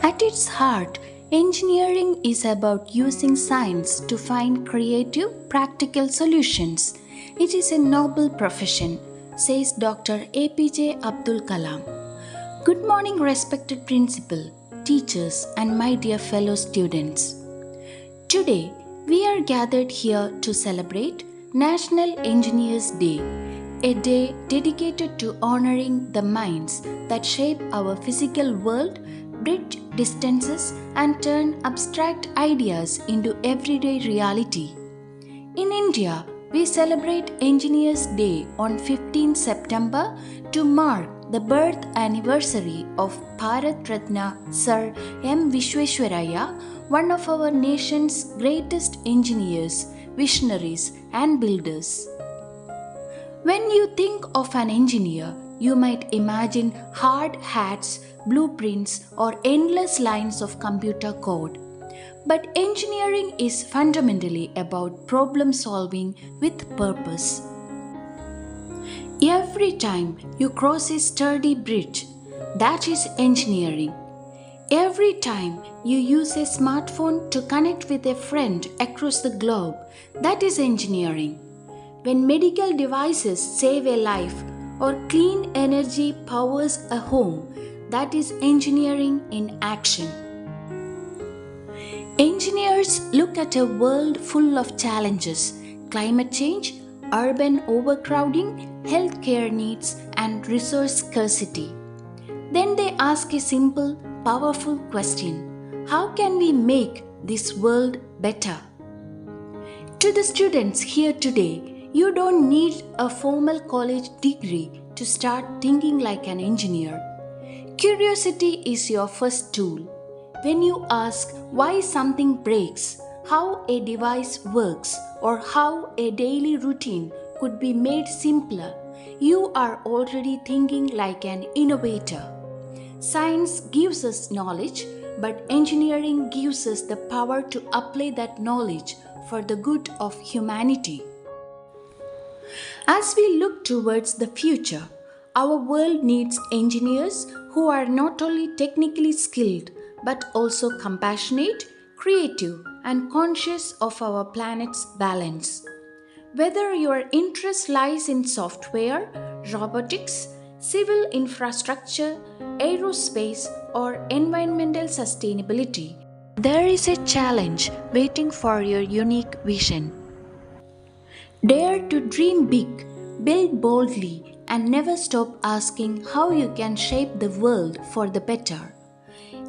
At its heart, engineering is about using science to find creative, practical solutions. It is a noble profession, says Dr. APJ Abdul Kalam. Good morning, respected principal, teachers, and my dear fellow students. Today, we are gathered here to celebrate National Engineers Day, a day dedicated to honoring the minds that shape our physical world, bridge distances, and turn abstract ideas into everyday reality. In India, we celebrate Engineers Day on 15 September to mark the birth anniversary of Bharat Ratna Sir M. Vishweswaraya, one of our nation's greatest engineers, visionaries, and builders. When you think of an engineer, you might imagine hard hats, blueprints, or endless lines of computer code. But engineering is fundamentally about problem solving with purpose. Every time you cross a sturdy bridge, that is engineering. Every time you use a smartphone to connect with a friend across the globe, that is engineering. When medical devices save a life or clean energy powers a home, that is engineering in action. Engineers look at a world full of challenges: climate change, urban overcrowding, healthcare needs, and resource scarcity. Then they ask a simple, powerful question: how can we make this world better? To the students here today, you don't need a formal college degree to start thinking like an engineer. Curiosity is your first tool. When you ask why something breaks, how a device works, or how a daily routine could be made simpler, you are already thinking like an innovator. Science gives us knowledge, but engineering gives us the power to apply that knowledge for the good of humanity. As we look towards the future, our world needs engineers who are not only technically skilled but also compassionate, creative, and conscious of our planet's balance. Whether your interest lies in software, robotics, civil infrastructure, aerospace, or environmental sustainability, there is a challenge waiting for your unique vision. Dare to dream big, build boldly, and never stop asking how you can shape the world for the better.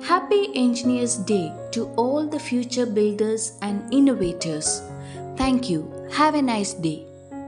Happy Engineers Day to all the future builders and innovators. Thank you. Have a nice day.